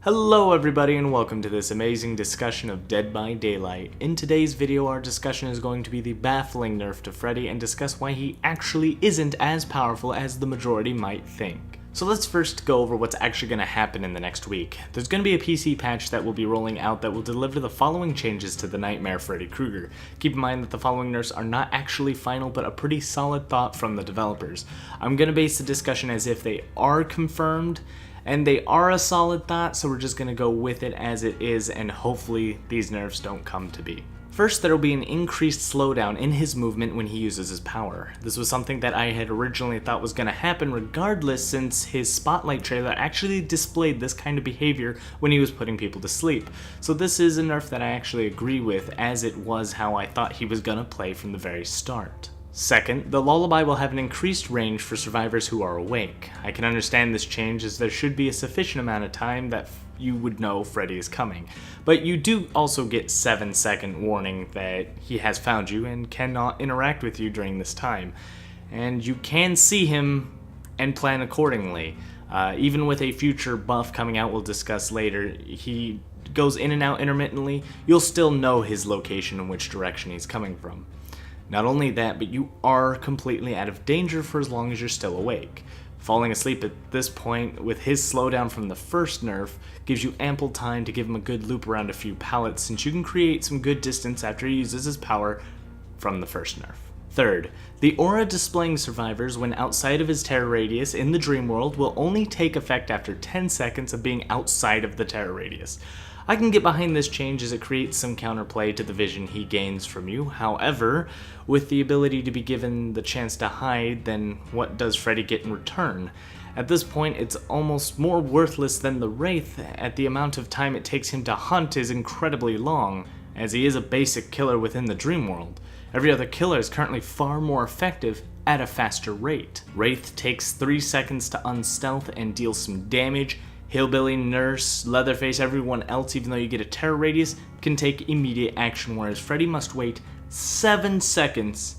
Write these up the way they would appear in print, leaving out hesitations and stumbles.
Hello everybody and welcome to this amazing discussion of Dead by Daylight. In today's video our discussion is going to be the baffling nerf to Freddy and discuss why he actually isn't as powerful as the majority might think. So let's first go over what's actually going to happen in the next week. There's going to be a PC patch that will be rolling out that will deliver the following changes to the Nightmare Freddy Krueger. Keep in mind that the following nerfs are not actually final but a pretty solid thought from the developers. I'm going to base the discussion as if they are confirmed, and they are a solid thought, so we're just going to go with it as it is, and hopefully these nerfs don't come to be. First, there will be an increased slowdown in his movement when he uses his power. This was something that I had originally thought was going to happen regardless, since his Spotlight trailer actually displayed this kind of behavior when he was putting people to sleep. So this is a nerf that I actually agree with, as it was how I thought he was going to play from the very start. Second, the lullaby will have an increased range for survivors who are awake. I can understand this change, as there should be a sufficient amount of time that you would know Freddy is coming. But you do also get 7-second warning that he has found you and cannot interact with you during this time. And you can see him and plan accordingly. Even with a future buff coming out we'll discuss later, he goes in and out intermittently, you'll still know his location and which direction he's coming from. Not only that, but you are completely out of danger for as long as you're still awake. Falling asleep at this point with his slowdown from the first nerf gives you ample time to give him a good loop around a few pallets, since you can create some good distance after he uses his power from the first nerf. Third, the aura displaying survivors when outside of his terror radius in the dream world will only take effect after 10 seconds of being outside of the terror radius. I can get behind this change as it creates some counterplay to the vision he gains from you. However, with the ability to be given the chance to hide, then what does Freddy get in return? At this point, it's almost more worthless than the Wraith, at the amount of time it takes him to hunt is incredibly long, as he is a basic killer within the dream world. Every other killer is currently far more effective at a faster rate. Wraith takes 3 seconds to unstealth and deals some damage. Hillbilly, Nurse, Leatherface, everyone else, even though you get a terror radius, can take immediate action, whereas Freddy must wait 7 seconds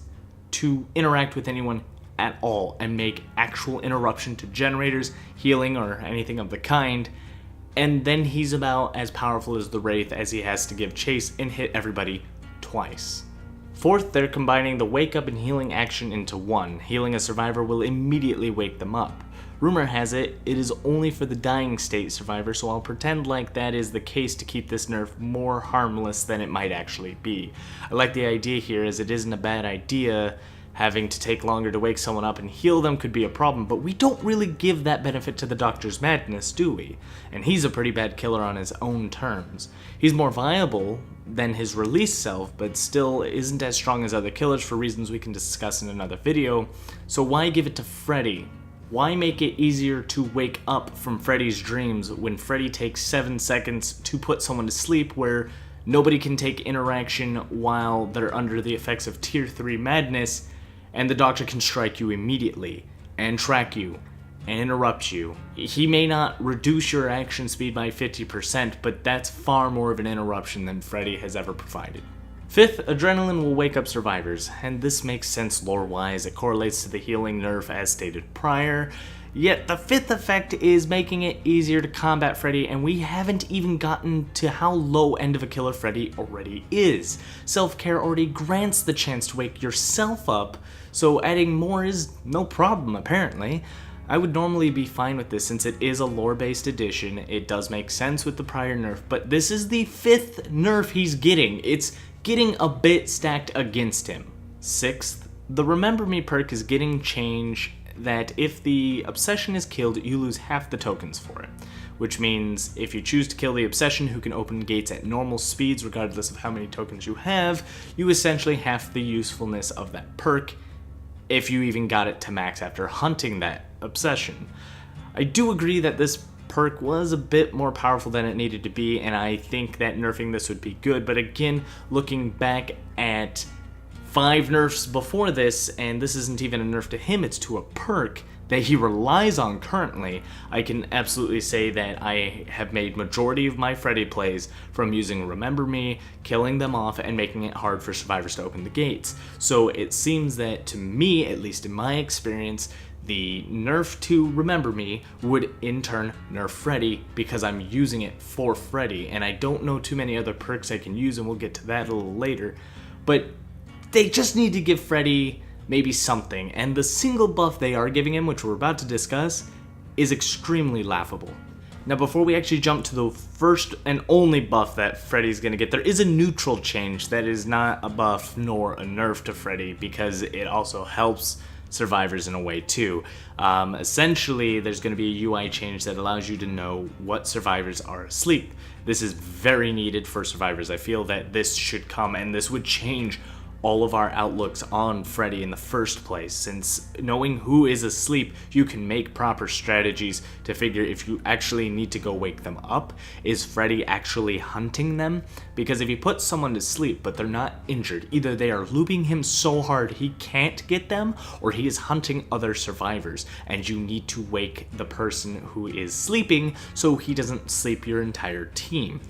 to interact with anyone at all and make actual interruption to generators, healing, or anything of the kind, and then he's about as powerful as the Wraith, as he has to give chase and hit everybody twice. Fourth, they're combining the wake up and healing action into one. Healing a survivor will immediately wake them up. Rumor has it, it is only for the dying state survivor, so I'll pretend like that is the case to keep this nerf more harmless than it might actually be. I like the idea here, as it isn't a bad idea. Having to take longer to wake someone up and heal them could be a problem, but we don't really give that benefit to the Doctor's Madness, do we? And he's a pretty bad killer on his own terms. He's more viable than his released self, but still isn't as strong as other killers for reasons we can discuss in another video, so why give it to Freddy? Why make it easier to wake up from Freddy's dreams when Freddy takes 7 seconds to put someone to sleep, where nobody can take interaction while they're under the effects of Tier 3 madness, and the Doctor can strike you immediately, and track you, and interrupt you? He may not reduce your action speed by 50%, but that's far more of an interruption than Freddy has ever provided. Fifth, adrenaline will wake up survivors, and this makes sense lore-wise. It correlates to the healing nerf as stated prior. Yet the fifth effect is making it easier to combat Freddy, and we haven't even gotten to how low end of a killer Freddy already is. Self-care already grants the chance to wake yourself up, so adding more is no problem apparently. I would normally be fine with this since it is a lore-based addition. It does make sense with the prior nerf, but this is the 5th nerf he's getting. It's getting a bit stacked against him. Sixth, the Remember Me perk is getting change that if the obsession is killed, you lose half the tokens for it. Which means if you choose to kill the obsession, who can open gates at normal speeds regardless of how many tokens you have, you essentially half the usefulness of that perk, if you even got it to max after hunting that obsession. I do agree that this perk was a bit more powerful than it needed to be, and I think that nerfing this would be good, but again, looking back at 5 nerfs before this, and this isn't even a nerf to him, it's to a perk that he relies on currently, I can absolutely say that I have made majority of my Freddy plays from using Remember Me, killing them off, and making it hard for survivors to open the gates. So it seems that, to me, at least in my experience, The nerf to Remember Me would in turn nerf Freddy because I'm using it for Freddy, and I don't know too many other perks I can use, and we'll get to that a little later. But they just need to give Freddy maybe something, and the single buff they are giving him, which we're about to discuss, is extremely laughable. Now, before we actually jump to the first and only buff that Freddy's gonna get, there is a neutral change that is not a buff nor a nerf to Freddy because it also helps survivors in a way too. Essentially, there's going to be a UI change that allows you to know what survivors are asleep. This is very needed for survivors. I feel that this should come, and this would change all of our outlooks on Freddy in the first place, since knowing who is asleep, you can make proper strategies to figure if you actually need to go wake them up. Is Freddy actually hunting them? Because if you put someone to sleep but they're not injured, either they are looping him so hard he can't get them, or he is hunting other survivors, and you need to wake the person who is sleeping so he doesn't sleep your entire team.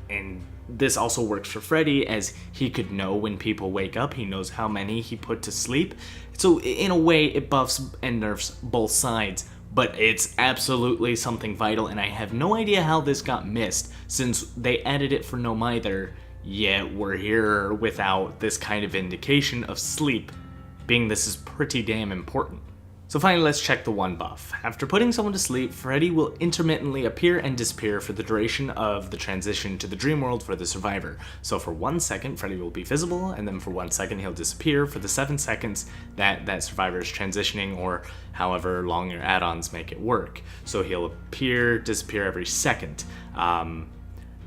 And this also works for Freddy, as he could know when people wake up. He knows how many he put to sleep. So in a way, it buffs and nerfs both sides, but it's absolutely something vital, and I have no idea how this got missed, since they added it for No Mither, yet we're here without this kind of indication of sleep, being this is pretty damn important. So finally, let's check the one buff. After putting someone to sleep, Freddy will intermittently appear and disappear for the duration of the transition to the dream world for the survivor. So for 1 second, Freddy will be visible, and then for 1 second, he'll disappear for the 7 seconds that that survivor is transitioning, or however long your add-ons make it work. So he'll appear, disappear every second.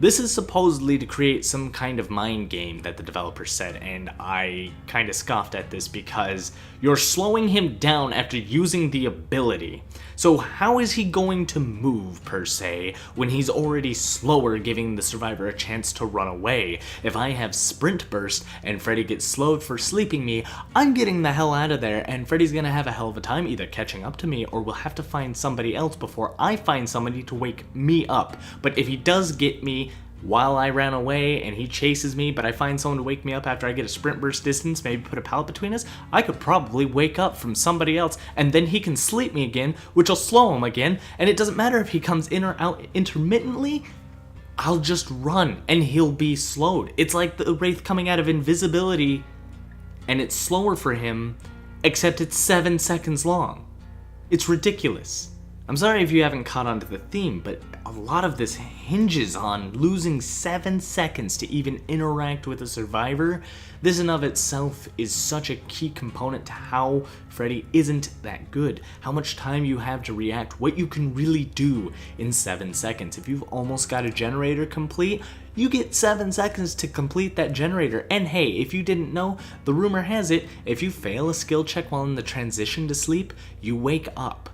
This is supposedly to create some kind of mind game that the developer said, and I kind of scoffed at this because you're slowing him down after using the ability. So how is he going to move, per se, when he's already slower, giving the survivor a chance to run away? If I have Sprint Burst and Freddy gets slowed for sleeping me, I'm getting the hell out of there, and Freddy's gonna have a hell of a time either catching up to me, or we'll have to find somebody else before I find somebody to wake me up. But if he does get me while I ran away and he chases me, but I find someone to wake me up after I get a sprint burst distance, maybe put a pallet between us, I could probably wake up from somebody else, and then he can sleep me again, which will slow him again, and it doesn't matter if he comes in or out intermittently, I'll just run and he'll be slowed. It's like the Wraith coming out of invisibility, and it's slower for him, except it's 7 seconds long. It's ridiculous. I'm sorry if you haven't caught on to the theme, but a lot of this hinges on losing 7 seconds to even interact with a survivor. This in of itself is such a key component to how Freddy isn't that good, how much time you have to react, what you can really do in 7 seconds. If you've almost got a generator complete, you get 7 seconds to complete that generator. And hey, if you didn't know, the rumor has it, if you fail a skill check while in the transition to sleep, you wake up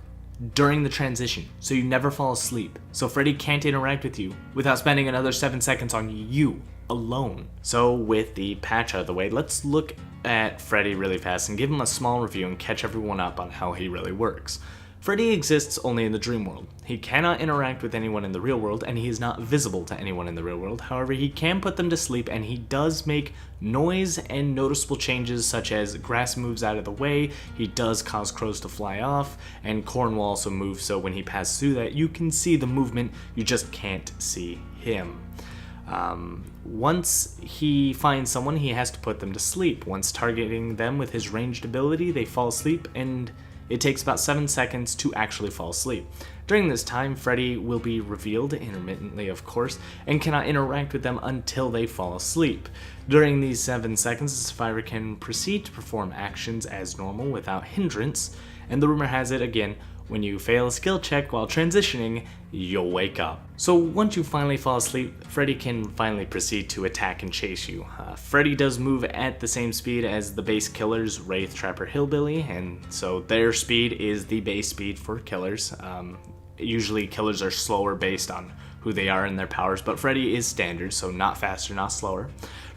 during the transition, so you never fall asleep. So Freddy can't interact with you without spending another 7 seconds on you alone. So with the patch out of the way, let's look at Freddy really fast and give him a small review and catch everyone up on how he really works. Freddy exists only in the dream world. He cannot interact with anyone in the real world, and he is not visible to anyone in the real world. However, he can put them to sleep, and he does make noise and noticeable changes, such as grass moves out of the way, he does cause crows to fly off, and corn will also move, so when he passes through that, you can see the movement, you just can't see him. Once he finds someone, he has to put them to sleep. Once targeting them with his ranged ability, they fall asleep, and it takes about 7 seconds to actually fall asleep. During this time, Freddy will be revealed, intermittently of course, and cannot interact with them until they fall asleep. During these 7 seconds, the survivor can proceed to perform actions as normal without hindrance, and the rumor has it, again, when you fail a skill check while transitioning, you'll wake up. So once you finally fall asleep, Freddy can finally proceed to attack and chase you. Freddy does move at the same speed as the base killers, Wraith, Trapper, Hillbilly, and so their speed is the base speed for killers. Usually killers are slower based on who they are and their powers, but Freddy is standard, so not faster, not slower.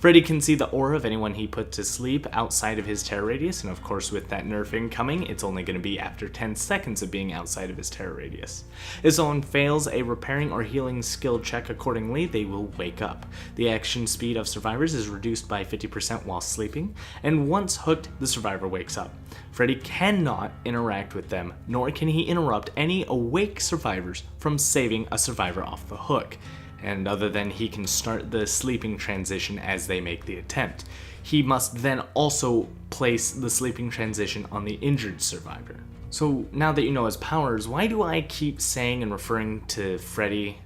Freddy can see the aura of anyone he put to sleep outside of his terror radius, and of course with that nerfing coming, it's only going to be after 10 seconds of being outside of his terror radius. If someone fails a repairing or healing skill check accordingly, they will wake up. The action speed of survivors is reduced by 50% while sleeping, and once hooked, the survivor wakes up. Freddy cannot interact with them, nor can he interrupt any awake survivors from saving a survivor off the hook. And other than he can start the sleeping transition as they make the attempt. He must then also place the sleeping transition on the injured survivor. So now that you know his powers, why do I keep saying and referring to Freddy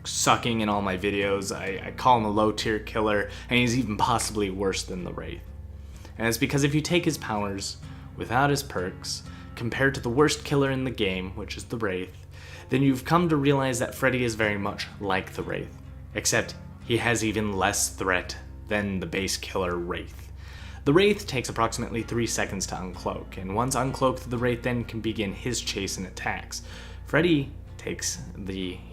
sucking in all my videos? I call him a low tier killer, and he's even possibly worse than the Wraith. And it's because if you take his powers without his perks, compared to the worst killer in the game, which is the Wraith, then you've come to realize that Freddy is very much like the Wraith, except he has even less threat than the base killer Wraith. The Wraith takes approximately 3 seconds to uncloak, and once uncloaked, the Wraith then can begin his chase and attacks. Freddy takes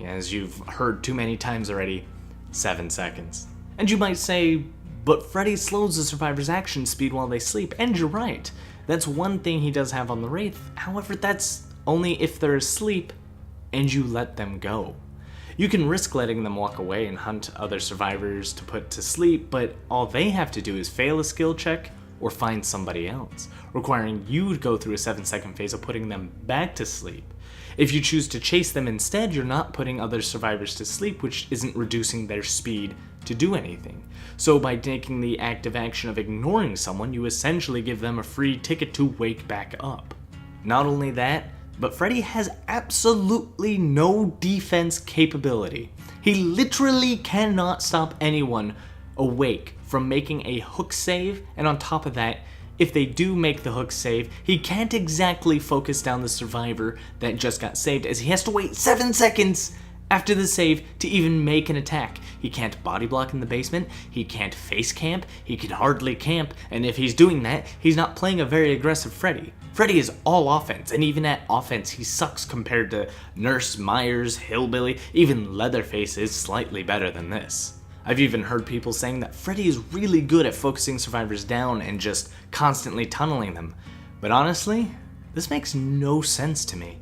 as you've heard too many times already, 7 seconds. And you might say, but Freddy slows the survivor's action speed while they sleep, and you're right. That's one thing he does have on the Wraith, however that's only if they're asleep and you let them go. You can risk letting them walk away and hunt other survivors to put to sleep, but all they have to do is fail a skill check or find somebody else, requiring you to go through a 7-second phase of putting them back to sleep. If you choose to chase them instead, you're not putting other survivors to sleep, which isn't reducing their speed to do anything. So by taking the active action of ignoring someone, you essentially give them a free ticket to wake back up. Not only that, but Freddy has absolutely no defense capability. He literally cannot stop anyone awake from making a hook save, and on top of that, if they do make the hook save, he can't exactly focus down the survivor that just got saved, as he has to wait 7 seconds after the save to even make an attack. He can't body block in the basement, he can't face camp, he can hardly camp, and if he's doing that, he's not playing a very aggressive Freddy. Freddy is all offense, and even at offense, he sucks compared to Nurse, Myers, Hillbilly, even Leatherface is slightly better than this. I've even heard people saying that Freddy is really good at focusing survivors down and just constantly tunneling them. But honestly, this makes no sense to me.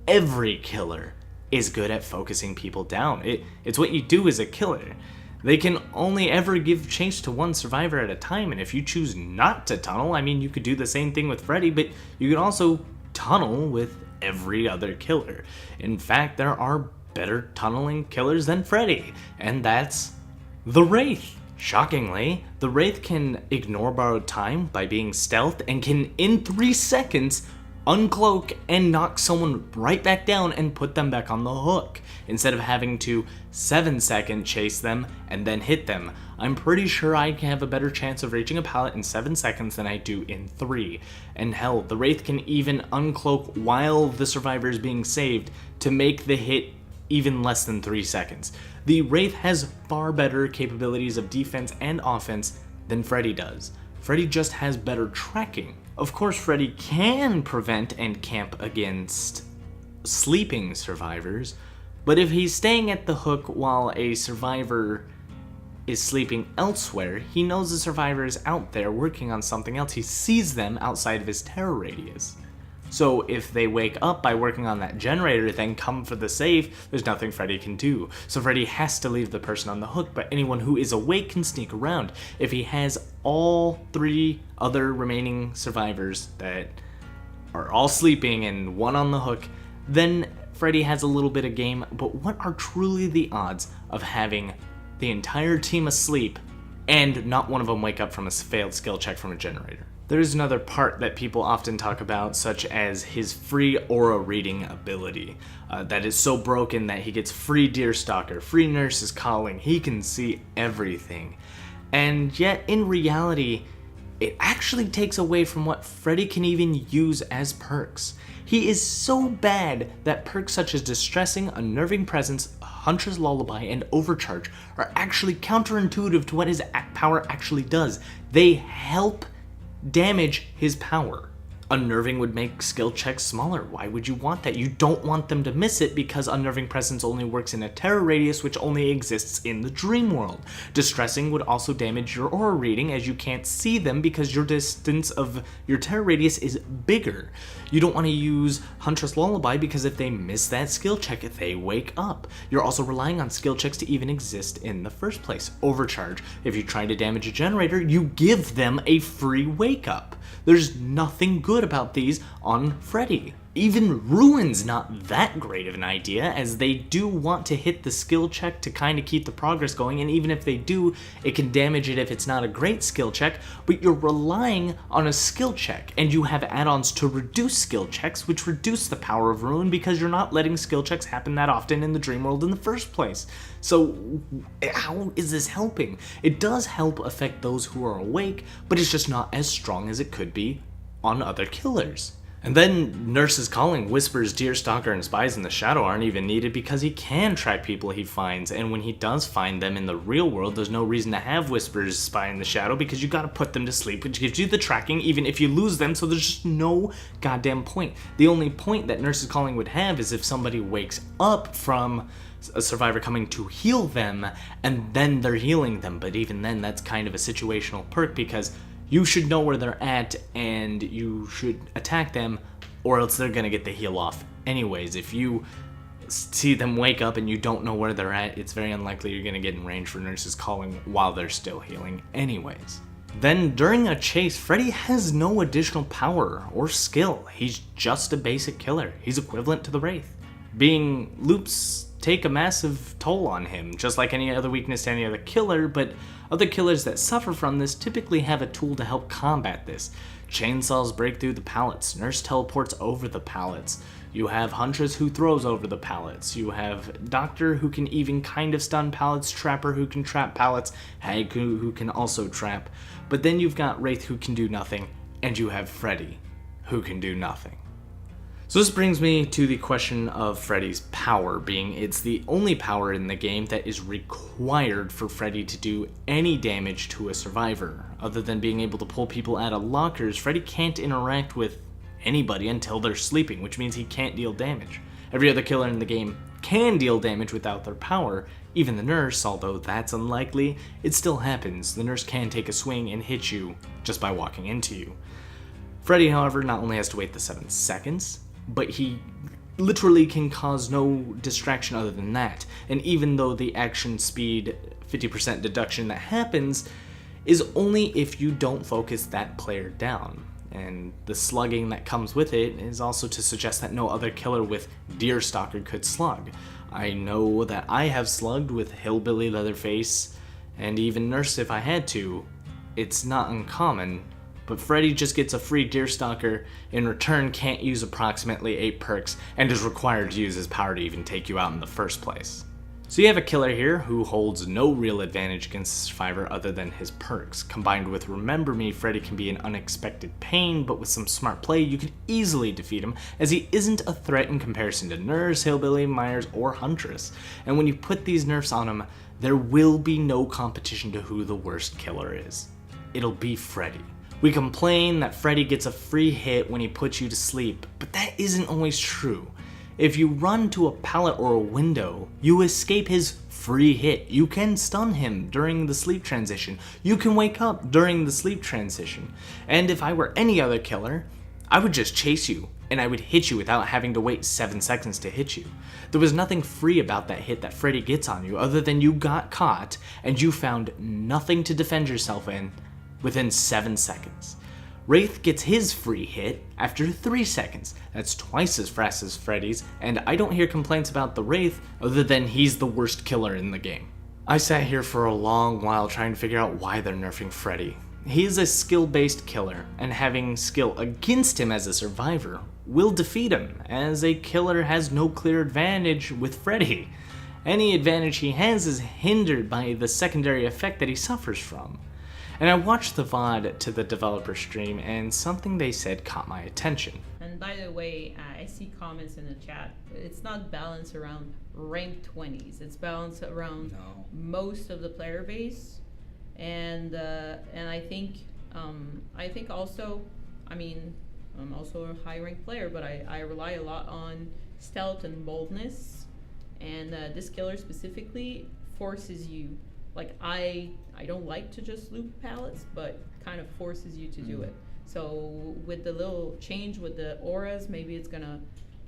Every killer is good at focusing people down. It's what you do as a killer. They can only ever give chase to one survivor at a time, and if you choose not to tunnel, I mean, you could do the same thing with Freddy, but you can also tunnel with every other killer. In fact, there are better tunneling killers than Freddy, and that's the Wraith. Shockingly, the Wraith can ignore borrowed time by being stealthed and can, in 3 seconds, uncloak and knock someone right back down and put them back on the hook, instead of having to 7-second chase them and then hit them. I'm pretty sure I have a better chance of reaching a pallet in 7 seconds than I do in 3. And hell, the Wraith can even uncloak while the survivor is being saved to make the hit even less than 3 seconds. The Wraith has far better capabilities of defense and offense than Freddy does. Freddy just has better tracking. Of course, Freddy can prevent and camp against sleeping survivors, but if he's staying at the hook while a survivor is sleeping elsewhere, he knows the survivor is out there working on something else. He sees them outside of his terror radius. So if they wake up by working on that generator, then come for the save, there's nothing Freddy can do. So Freddy has to leave the person on the hook, but anyone who is awake can sneak around. If he has all 3 other remaining survivors that are all sleeping and one on the hook, then Freddy has a little bit of game, but what are truly the odds of having the entire team asleep and not one of them wake up from a failed skill check from a generator? There's another part that people often talk about, such as his free aura reading ability. That is so broken that he gets free Deer Stalker, free Nurse's Calling, he can see everything. And yet, in reality, it actually takes away from what Freddy can even use as perks. He is so bad that perks such as Distressing, Unnerving Presence, Hunter's Lullaby, and Overcharge are actually counterintuitive to what his power actually does. They help damage his power. Unnerving would make skill checks smaller. Why would you want that? You don't want them to miss it because unnerving presence only works in a terror radius which only exists in the dream world. Distressing would also damage your aura reading as you can't see them because your distance of your terror radius is bigger. You don't want to use Huntress Lullaby because if they miss that skill check, they wake up. You're also relying on skill checks to even exist in the first place. Overcharge. If you try to damage a generator, you give them a free wake up. There's nothing good about these on Freddy. Even Ruin's not that great of an idea, as they do want to hit the skill check to kind of keep the progress going, and even if they do, it can damage it if it's not a great skill check, but you're relying on a skill check, and you have add-ons to reduce skill checks, which reduce the power of Ruin because you're not letting skill checks happen that often in the dream world in the first place. So how is this helping? It does help affect those who are awake, but it's just not as strong as it could be on other killers. And then Nurse's Calling, Whispers, Deerstalker, and Spies in the Shadow aren't even needed because he can track people he finds, and when he does find them in the real world, there's no reason to have Whispers, Spy in the Shadow because you gotta put them to sleep, which gives you the tracking even if you lose them, so there's just no goddamn point. The only point that Nurse's Calling would have is if somebody wakes up from a survivor coming to heal them, and then they're healing them, but even then that's kind of a situational perk because you should know where they're at and you should attack them or else they're gonna get the heal off anyways. If you see them wake up and you don't know where they're at, it's very unlikely you're gonna get in range for Nurse's Calling while they're still healing anyways. Then during a chase, Freddy has no additional power or skill. He's just a basic killer. He's equivalent to the Wraith. Being loops take a massive toll on him, just like any other weakness to any other killer, but other killers that suffer from this typically have a tool to help combat this. Chainsaws break through the pallets, Nurse teleports over the pallets, you have Huntress who throws over the pallets, you have Doctor who can even kind of stun pallets, Trapper who can trap pallets, Hag who can also trap, but then you've got Wraith who can do nothing, and you have Freddy who can do nothing. So this brings me to the question of Freddy's power, being it's the only power in the game that is required for Freddy to do any damage to a survivor. Other than being able to pull people out of lockers, Freddy can't interact with anybody until they're sleeping, which means he can't deal damage. Every other killer in the game can deal damage without their power. Even the Nurse, although that's unlikely, it still happens. The Nurse can take a swing and hit you just by walking into you. Freddy, however, not only has to wait the 7 seconds, but he literally can cause no distraction other than that. And even though the action speed 50% deduction that happens is only if you don't focus that player down. And the slugging that comes with it is also to suggest that no other killer with Deerstalker could slug. I know that I have slugged with Hillbilly, Leatherface, and even Nurse if I had to. It's not uncommon. But Freddy just gets a free Deerstalker, in return can't use approximately 8 perks, and is required to use his power to even take you out in the first place. So you have a killer here who holds no real advantage against the survivor other than his perks. Combined with Remember Me, Freddy can be an unexpected pain, but with some smart play you could easily defeat him, as he isn't a threat in comparison to Nurse, Hillbilly, Myers, or Huntress. And when you put these nerfs on him, there will be no competition to who the worst killer is. It'll be Freddy. We complain that Freddy gets a free hit when he puts you to sleep, but that isn't always true. If you run to a pallet or a window, you escape his free hit. You can stun him during the sleep transition. You can wake up during the sleep transition. And if I were any other killer, I would just chase you, and I would hit you without having to wait 7 seconds to hit you. There was nothing free about that hit that Freddy gets on you other than you got caught and you found nothing to defend yourself in within 7 seconds. Wraith gets his free hit after 3 seconds. That's twice as fast as Freddy's, and I don't hear complaints about the Wraith other than he's the worst killer in the game. I sat here for a long while trying to figure out why they're nerfing Freddy. He is a skill-based killer, and having skill against him as a survivor will defeat him, as a killer has no clear advantage with Freddy. Any advantage he has is hindered by the secondary effect that he suffers from. And I watched the VOD to the developer stream, and something they said caught my attention. And by the way, I see comments in the chat. It's not balanced around ranked 20s. It's balanced around most of the player base, and I think also, I mean, I'm also a high ranked player, but I rely a lot on stealth and boldness. And this killer specifically forces you, like I don't like to just loot pallets, but kind of forces you to do it. So with the little change with the auras, maybe it's gonna,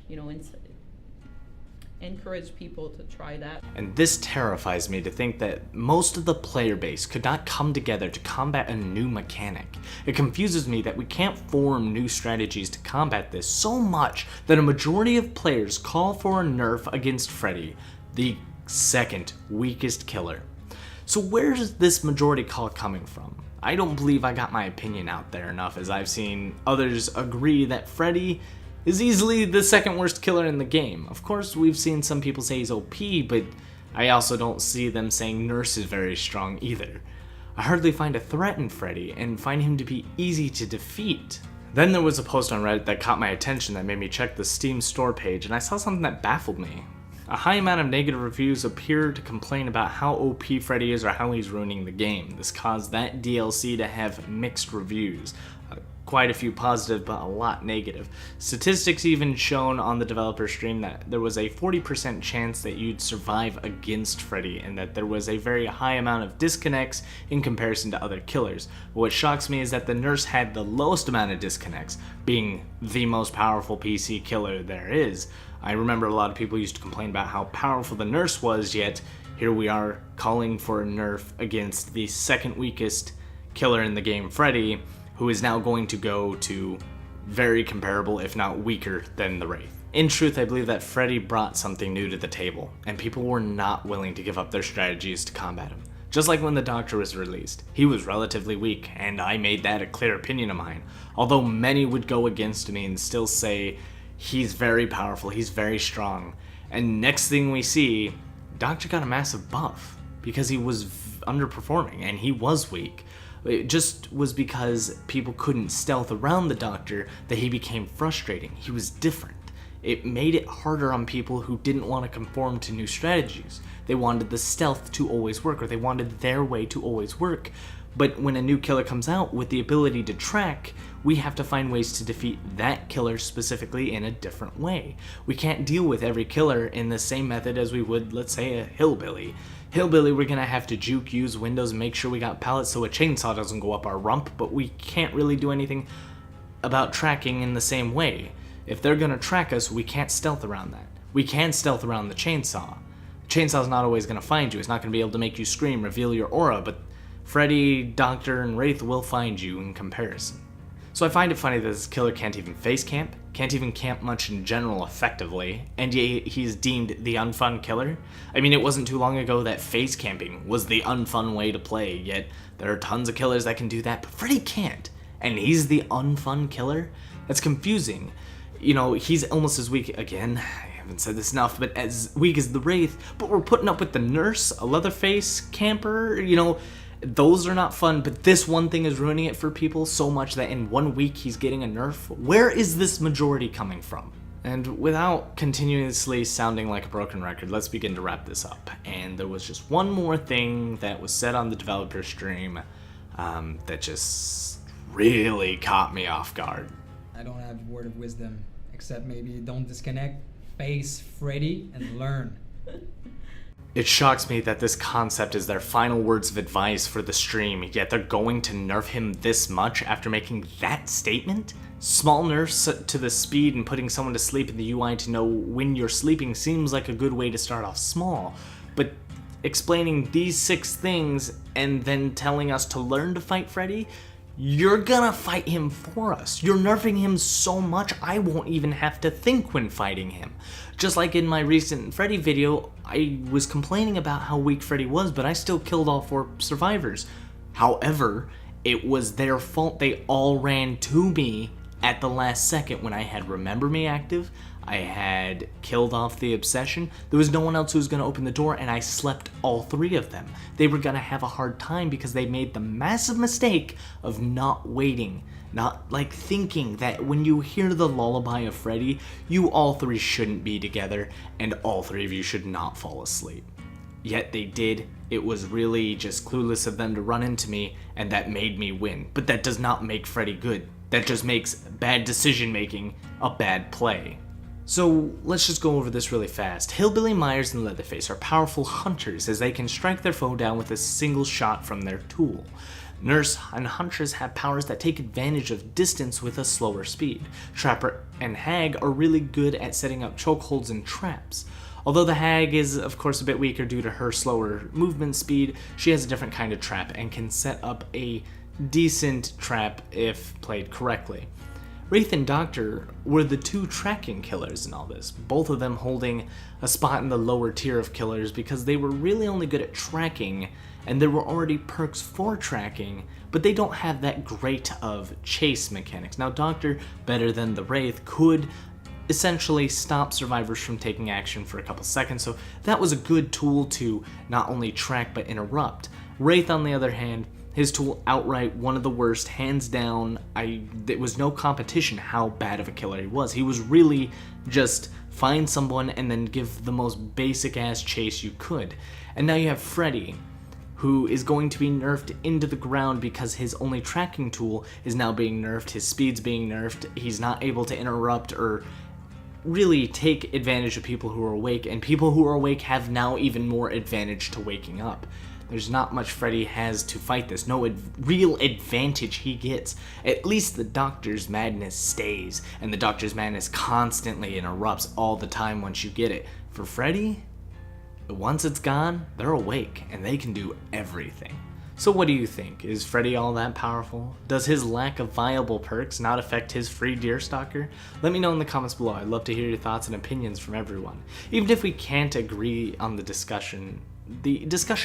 you know, encourage people to try that. And this terrifies me to think that most of the player base could not come together to combat a new mechanic. It confuses me that we can't form new strategies to combat this so much that a majority of players call for a nerf against Freddy, the second weakest killer. So where's this majority call coming from? I don't believe I got my opinion out there enough, as I've seen others agree that Freddy is easily the second worst killer in the game. Of course, we've seen some people say he's OP, but I also don't see them saying Nurse is very strong either. I hardly find a threat in Freddy, and find him to be easy to defeat. Then there was a post on Reddit that caught my attention that made me check the Steam store page, and I saw something that baffled me. A high amount of negative reviews appear to complain about how OP Freddy is or how he's ruining the game. This caused that DLC to have mixed reviews. Quite a few positive, but a lot negative. Statistics even shown on the developer stream that there was a 40% chance that you'd survive against Freddy, and that there was a very high amount of disconnects in comparison to other killers. What shocks me is that the nurse had the lowest amount of disconnects, being the most powerful PC killer there is. I remember a lot of people used to complain about how powerful the nurse was, yet here we are calling for a nerf against the second weakest killer in the game, Freddy, who is now going to go to very comparable, if not weaker, than the Wraith. In truth, I believe that Freddy brought something new to the table, and people were not willing to give up their strategies to combat him. Just like when the Doctor was released, he was relatively weak, and I made that a clear opinion of mine. Although many would go against me and still say, he's very powerful, he's very strong. And next thing we see, Doctor got a massive buff, because he was underperforming, and he was weak. It just was because people couldn't stealth around the Doctor that he became frustrating. He was different. It made it harder on people who didn't want to conform to new strategies. They wanted the stealth to always work, or they wanted their way to always work. But when a new killer comes out with the ability to track, we have to find ways to defeat that killer specifically in a different way. We can't deal with every killer in the same method as we would, let's say, a hillbilly. Hillbilly, we're gonna have to juke, use windows, and make sure we got pallets so a chainsaw doesn't go up our rump, but we can't really do anything about tracking in the same way. If they're gonna track us, we can't stealth around that. We can stealth around the chainsaw. The chainsaw's not always gonna find you. It's not gonna be able to make you scream, reveal your aura, but Freddy, Doctor, and Wraith will find you in comparison. So I find it funny that this killer can't even face camp, can't even camp much in general effectively, and yet he's deemed the unfun killer. I mean, it wasn't too long ago that face camping was the unfun way to play, yet there are tons of killers that can do that, but Freddy can't, and he's the unfun killer? That's confusing. You know, he's almost as weak, again, I haven't said this enough, but as weak as the Wraith, but we're putting up with the nurse, a Leatherface camper, you know. Those are not fun, but this one thing is ruining it for people so much that in 1 week he's getting a nerf. Where is this majority coming from? And without continuously sounding like a broken record, let's begin to wrap this up. And there was just one more thing that was said on the developer stream that just really caught me off guard. I don't have word of wisdom, except maybe don't disconnect, face Freddy, and learn. It shocks me that this concept is their final words of advice for the stream, yet they're going to nerf him this much after making that statement? Small nerfs to the speed and putting someone to sleep in the UI to know when you're sleeping seems like a good way to start off small, but explaining these 6 things and then telling us to learn to fight Freddy? You're gonna fight him for us. You're nerfing him so much I won't even have to think when fighting him. Just like in my recent Freddy video, I was complaining about how weak Freddy was, but I still killed all 4 survivors. However, it was their fault. They all ran to me at the last second when I had Remember Me active. I had killed off the Obsession. There was no one else who was going to open the door, and I slept all 3 of them. They were going to have a hard time because they made the massive mistake of not waiting, not like thinking that when you hear the lullaby of Freddy, you all 3 shouldn't be together, and all 3 of you should not fall asleep. Yet they did. It was really just clueless of them to run into me, and that made me win. But that does not make Freddy good. that just makes bad decision making a bad play. So let's just go over this really fast. Hillbilly, Myers, and Leatherface are powerful hunters as they can strike their foe down with a single shot from their tool. Nerfs and Hunters have powers that take advantage of distance with a slower speed. Trapper and Hag are really good at setting up chokeholds and traps. Although the Hag is of course a bit weaker due to her slower movement speed, she has a different kind of trap and can set up a decent trap if played correctly. Wraith and Doctor were the two tracking killers in all this, both of them holding a spot in the lower tier of killers because they were really only good at tracking, and there were already perks for tracking, but they don't have that great of chase mechanics. Now Doctor, better than the Wraith, could essentially stop survivors from taking action for a couple seconds, so that was a good tool to not only track but interrupt. Wraith, on the other hand, his tool outright one of the worst, hands down. There was no competition how bad of a killer he was. He was really just find someone and then give the most basic ass chase you could. And now you have Freddy, who is going to be nerfed into the ground because his only tracking tool is now being nerfed, his speed's being nerfed, he's not able to interrupt or really take advantage of people who are awake, and people who are awake have now even more advantage to waking up. There's not much Freddy has to fight this, no real advantage he gets. At least the Doctor's madness stays, and the Doctor's madness constantly interrupts all the time once you get it. For Freddy, once it's gone, they're awake, and they can do everything. So what do you think? Is Freddy all that powerful? Does his lack of viable perks not affect his free Deerstalker? Let me know in the comments below. I'd love to hear your thoughts and opinions from everyone. Even if we can't agree on the discussion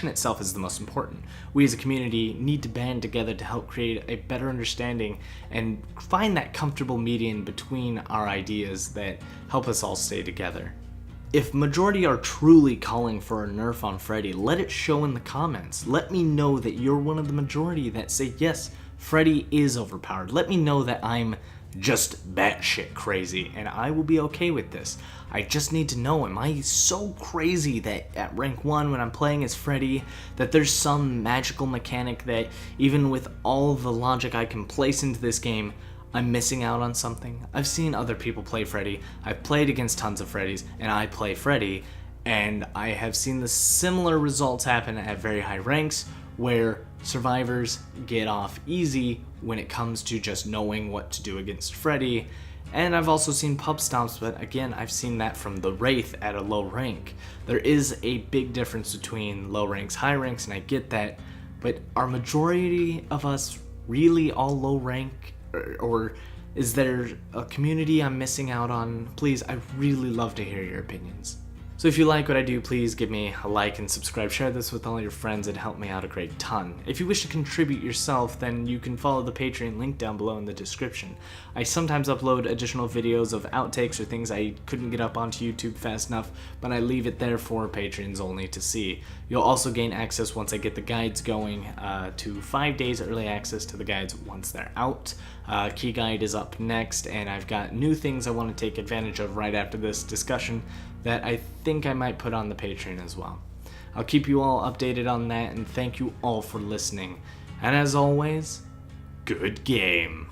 itself is the most important. We as a community need to band together to help create a better understanding and find that comfortable median between our ideas that help us all stay together. If majority are truly calling for a nerf on Freddy, let it show in the comments. Let me know that you're one of the majority that say, yes, Freddy is overpowered. Let me know that I'm just batshit crazy, and I will be okay with this. I just need to know, am I so crazy that at rank 1 when I'm playing as Freddy, that there's some magical mechanic that even with all the logic I can place into this game, I'm missing out on something? I've seen other people play Freddy, I've played against tons of Freddys, and I play Freddy, and I have seen the similar results happen at very high ranks, where survivors get off easy when it comes to just knowing what to do against Freddy. And I've also seen pub stomps, but again, I've seen that from the Wraith at a low rank. There is a big difference between low ranks, high ranks, and I get that, but are majority of us really all low rank? Or is there a community I'm missing out on? Please, I'd really love to hear your opinions. So if you like what I do, please give me a like and subscribe. Share this with all your friends. It'd help me out a great ton. If you wish to contribute yourself, then you can follow the Patreon link down below in the description. I sometimes upload additional videos of outtakes or things I couldn't get up onto YouTube fast enough, but I leave it there for patrons only to see. You'll also gain access once I get the guides going to 5 days early access to the guides once they're out. Key guide is up next, and I've got new things I want to take advantage of right after this discussion that I think I might put on the Patreon as well. I'll keep you all updated on that, and thank you all for listening. And as always, good game.